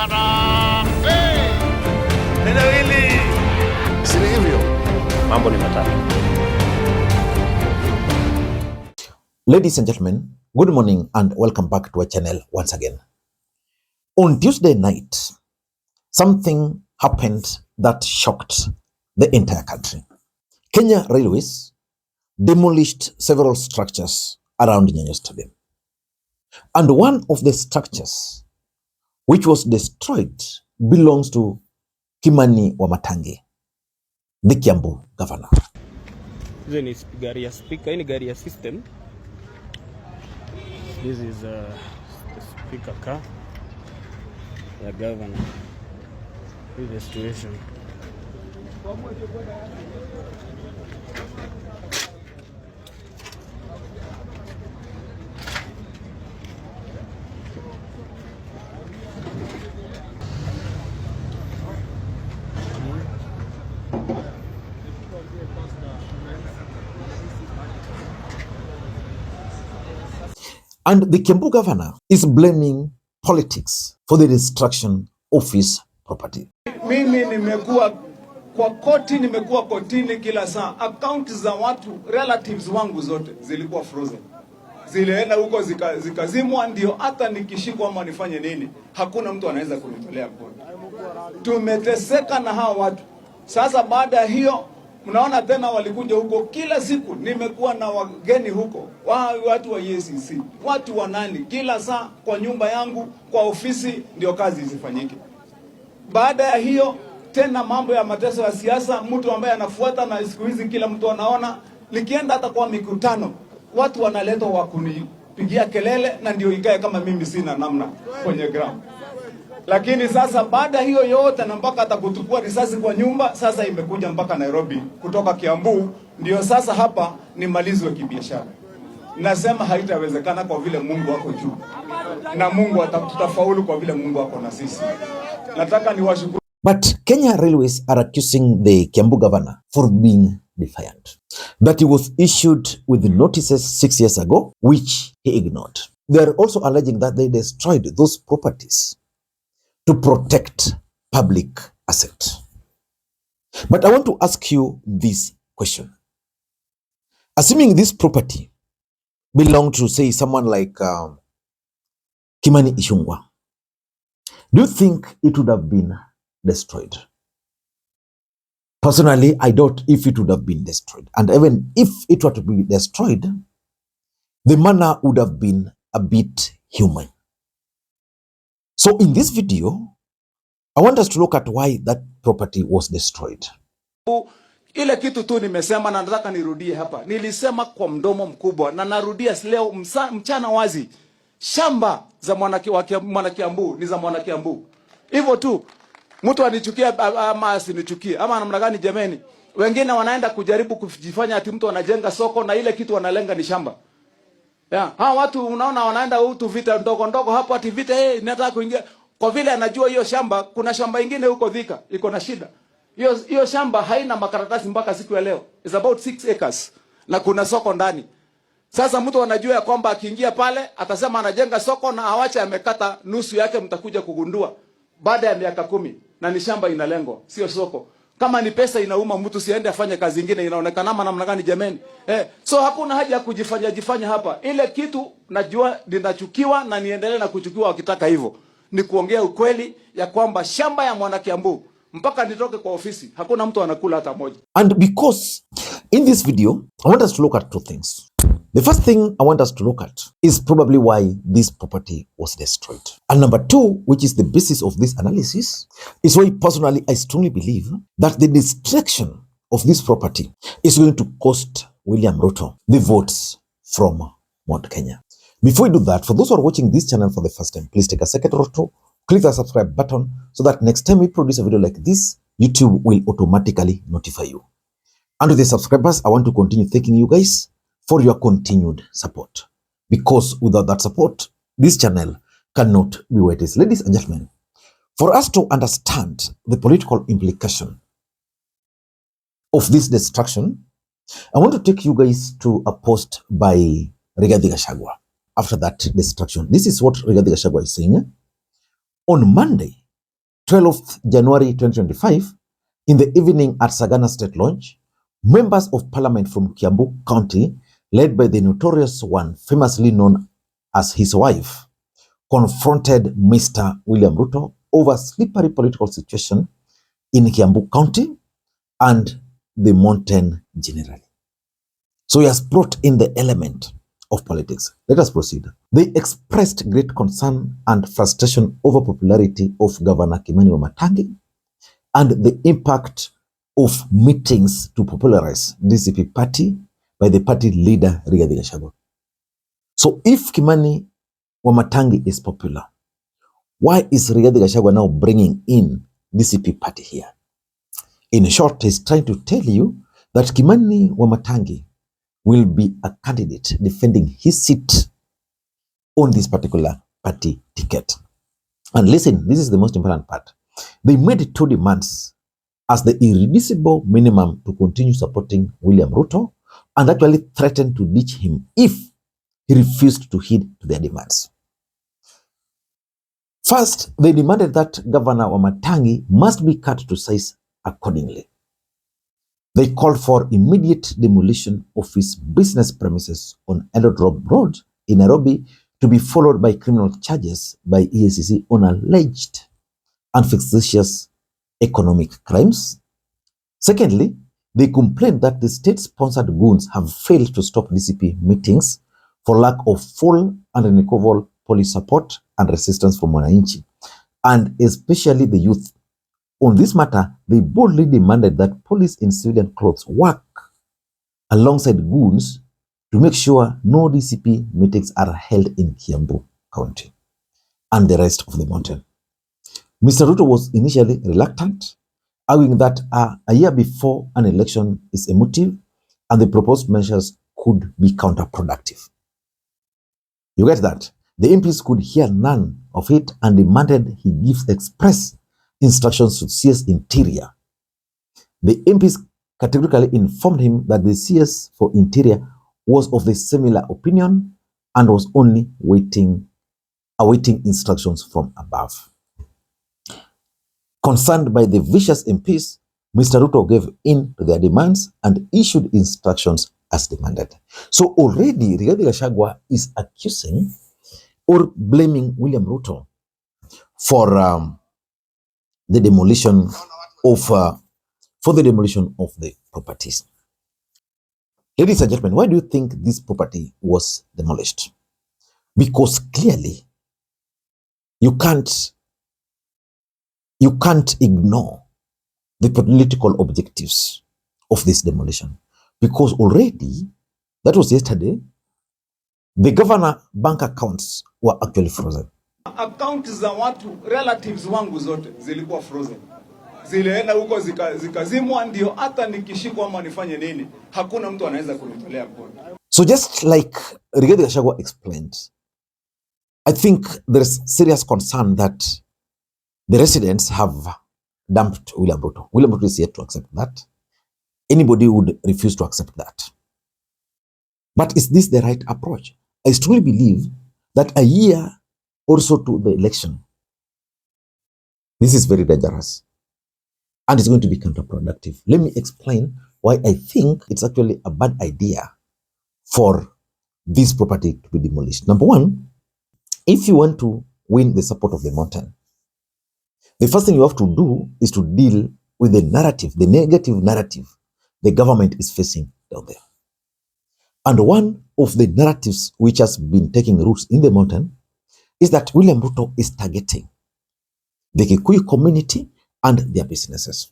Harambee! Neno hili si hivyo. Mambo ni matatu. Ladies and gentlemen, good morning and welcome back to our channel once again. On Tuesday night, something happened that shocked the entire country. Kenya Railways demolished several structures around Nyayo Stadium. And one of the structures which was destroyed belongs to Kimani Wamatangi, the Kiambu Governor. This is gari ya speaker, ini gari ya system. This is the speaker car, the governor. This is the situation. And the Kiambu governor is blaming politics for the destruction of his property. Mimi nimekuwa kwa koti, nimekuwa kotini kila saa. Account za watu, relatives wangu zote zilikuwa frozen. Zilienda huko zikazimwa, ndio hata nikishikwa ama nifanye nini, hakuna mtu anaweza kunitolea kodi. Tumeteseka na hao watu. Sasa baada ya hiyo, mnaona tena walikuja huko kila siku. Nimekuwa na wageni huko, watu wa EACC, watu wa nani, kila saa kwa nyumba yangu, kwa ofisi, ndio kazi zifanyike. Baada ya hiyo tena mambo ya mateso ya siasa, mtu ambaye anafuata, na siku hizi kila mtu anaona, nikienda hata kwa mikutano watu wanaletwa wa kunipigia kelele, na ndio ikae kama mimi sina namna kwenye ground. Lakini sasa baada hiyo yote, na mpaka atakutukua risasi kwa nyumba, sasa imekuja mpaka Nairobi kutoka Kiambu, ndio sasa hapa ni malizwe kibiashara. Nasema haitawezekana kwa vile Mungu wako juu, na Mungu atatafaulu kwa vile Mungu wako na sisi. Nataka niwashukuru. But Kenya Railways are accusing the Kiambu governor for being defiant, that he was issued with notices 6 years ago, which he ignored. They are also alleging that they destroyed those properties to protect public asset. But I want to ask you this question. Assuming this property belonged to, say, someone like Kimani Ichung'wah, do you think it would have been destroyed? Personally, I doubt if it would have been destroyed. And even if it were to be destroyed, the manner would have been a bit human. So in this video, I want us to look at why that property was destroyed. Ile kitu tu nimesema na nataka nirudie hapa. Nilisema kwa mdomo mkubwa na narudia leo mchana wazi. Shamba za mwana Kiambu ni za mwana Kiambu. Hivyo tu. Mtu anichukia ama asinichukie ama namna gani jameni? Wengine wanaenda kujaribu kujifanya ati mtu anajenga soko na ile kitu wanalenga ni shamba. Yeah. Hawa watu unaona wanaenda utu vita ndogo ndogo hapo ati vita nataka kuingia kwa vile anajua hiyo shamba, kuna shamba ingine huko Thika iko na shida. Hiyo shamba haina makaratasi mpaka siku ya leo. It's about 6 acres na kuna soko ndani. Sasa mtu anajua ya kwamba akiingia pale atasema anajenga soko na awache amekata nusu yake, mtakuja kugundua baada ya miaka 10 na ni shamba inalengwa, sio soko. Kama ni pesa inauma, mtu siende afanye kazi nyingine, inaonekana namna gani jameni? So hakuna haja ya kujifanya hapa. Ile kitu najua ninachukiwa na niendelee na kuchukiwa wakitaka hivyo. Ni kuongea ukweli ya kwamba shamba ya mwana Kiambu mpaka nitoke kwa ofisi hakuna mtu anakula hata moja. And because in this video, I want us to look at two things. The first thing I want us to look at is probably why this property was destroyed. And number two, which is the basis of this analysis, is why personally I strongly believe that the destruction of this property is going to cost William Ruto the votes from Mount Kenya. Before we do that, for those who are watching this channel for the first time, please take a second or two, click the subscribe button so that next time we produce a video like this, YouTube will automatically notify you. And with the subscribers, I want to continue thanking you guys for your continued support. Because without that support, this channel cannot be where it is. Ladies and gentlemen, for us to understand the political implication of this destruction, I want to take you guys to a post by Rigathi Gachagua after that destruction. This is what Rigathi Gachagua is saying. On Monday, 12th January 2025, in the evening at Sagana State Lodge, members of parliament from Kiambu County, led by the notorious one famously known as his wife, confronted Mr. William Ruto over slippery political situation in Kiambu County and the mountain generally. So he has brought in the element of politics. Let us proceed. They expressed great concern and frustration over popularity of Governor Kimani Wamatangi and the impact of meetings to popularize DCP Party by the party leader Rigathi Gachagua. So if Kimani Wamatangi is popular, why is Rigathi Gachagua now bringing in DCP Party here? In short, he's trying to tell you that Kimani Wamatangi will be a candidate defending his seat on this particular party ticket. And listen, this is the most important part. They made two demands as the irreducible minimum to continue supporting William Ruto and actually threatened to ditch him if he refused to heed to their demands. First, they demanded that Governor Wamatangi must be cut to size accordingly. They called for immediate demolition of his business premises on Eldoret Road in Nairobi to be followed by criminal charges by EACC on alleged and fictitious economic crimes. Secondly, they complained that the state-sponsored goons have failed to stop DCP meetings for lack of full and unequivocal police support and resistance from wananchi, and especially the youth. On this matter, they boldly demanded that police in civilian clothes work alongside goons to make sure no DCP meetings are held in Kiambu County and the rest of the mountain. Mr. Ruto was initially reluctant, arguing that a year before an election is emotive and the proposed measures could be counterproductive. You get that? The MPs could hear none of it and demanded he gives express instructions to CS Interior. The MPs categorically informed him that the CS for Interior was of the similar opinion and was only awaiting instructions from above. Concerned by the vicious MPs, Mr. Ruto gave in to their demands and issued instructions as demanded. So already Rigathi Gachagua is accusing or blaming William Ruto for the demolition of the properties. Ladies and gentlemen, why do you think this property was demolished? Because clearly you can't ignore the political objectives of this demolition, because already, that was yesterday, the governor bank accounts were actually frozen. Accounts za watu relatives wangu zote zilikuwa frozen. Zilienda huko zikazimwa, ndio hata nikishikwa ama nifanye nini, hakuna mtu anaweza kunitolea kodi. So just like Rigathi Gachagua explained, I think there's serious concern that the residents have dumped William Ruto. William Ruto is yet to accept that. Anybody would refuse to accept that. But is this the right approach? I strongly believe that a year or so to the election, this is very dangerous and it's going to be counterproductive. Let me explain why I think it's actually a bad idea for this property to be demolished. Number one, if you want to win the support of the mountain, the first thing you have to do is to deal with the narrative, the negative narrative the government is facing down there. And one of the narratives which has been taking roots in the mountain is that William Ruto is targeting the Kikuyu community and their businesses.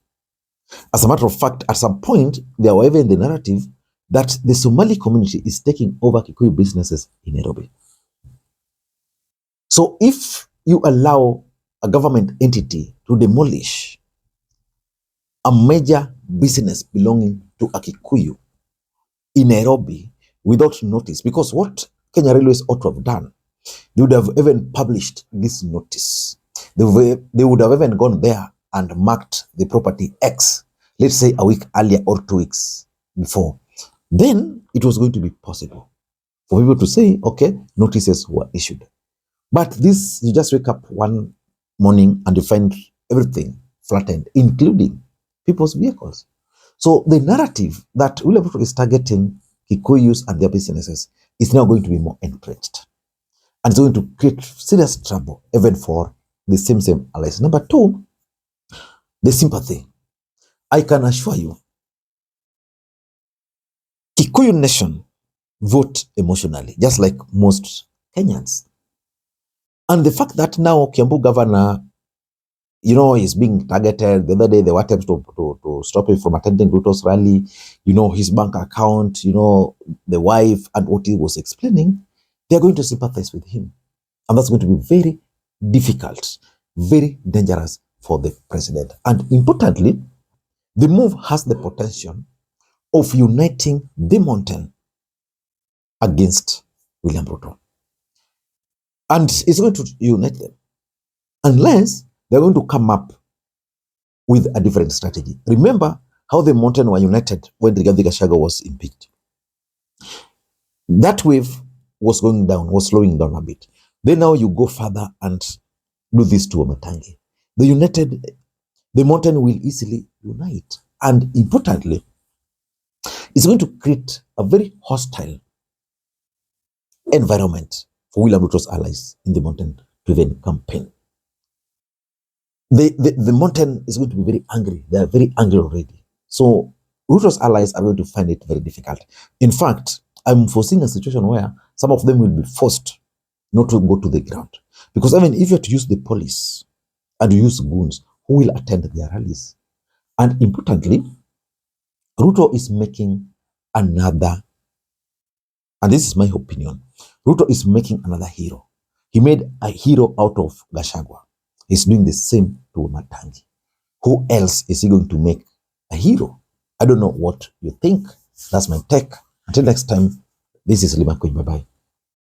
As a matter of fact, at some point, there were even the narrative that the Somali community is taking over Kikuyu businesses in Nairobi. So if you allow a government entity to demolish a major business belonging to a Kikuyu in Nairobi without notice, because what Kenya Railways ought to have done, they would have even published this notice. They would have even gone there and marked the property X, let's say a week earlier or 2 weeks before. Then it was going to be possible for people to say, okay, notices were issued. But this, you just wake up one morning and you find everything flattened, including people's vehicles. So the narrative that William Ruto is targeting Kikuyus and their businesses is now going to be more entrenched. And it's going to create serious trouble even for the same allies. Number two, the sympathy. I can assure you, Kikuyu nation vote emotionally, just like most Kenyans. And the fact that now Kiambu Governor, is being targeted. The other day, there were attempts to stop him from attending RUTO'S rally, his bank account, the wife and what he was explaining, they're going to sympathize with him. And that's going to be very difficult, very dangerous for the president. And importantly, the move has the potential of uniting the mountain against William Ruto. And it's going to unite them. Unless they're going to come up with a different strategy. Remember how the mountain were united when Rigathi Gachagua was impeached. That wave was going down, was slowing down a bit. Then now you go further and do this to Wamatangi. The mountain will easily unite. And importantly, it's going to create a very hostile environment for William Ruto's allies in the mountain to even campaign. The mountain is going to be very angry. They are very angry already. So Ruto's allies are going to find it very difficult. In fact, I'm foreseeing a situation where some of them will be forced not to go to the ground. Because I mean, if you have to use the police and you use goons, who will attend their rallies? And importantly, Ruto is making another, and this is my opinion, Ruto is making another hero. He made a hero out of Gachagua. He's doing the same to Wamatangi. Who else is he going to make a hero? I don't know what you think. That's my take. Until next time, this is Makwiny. Bye-bye.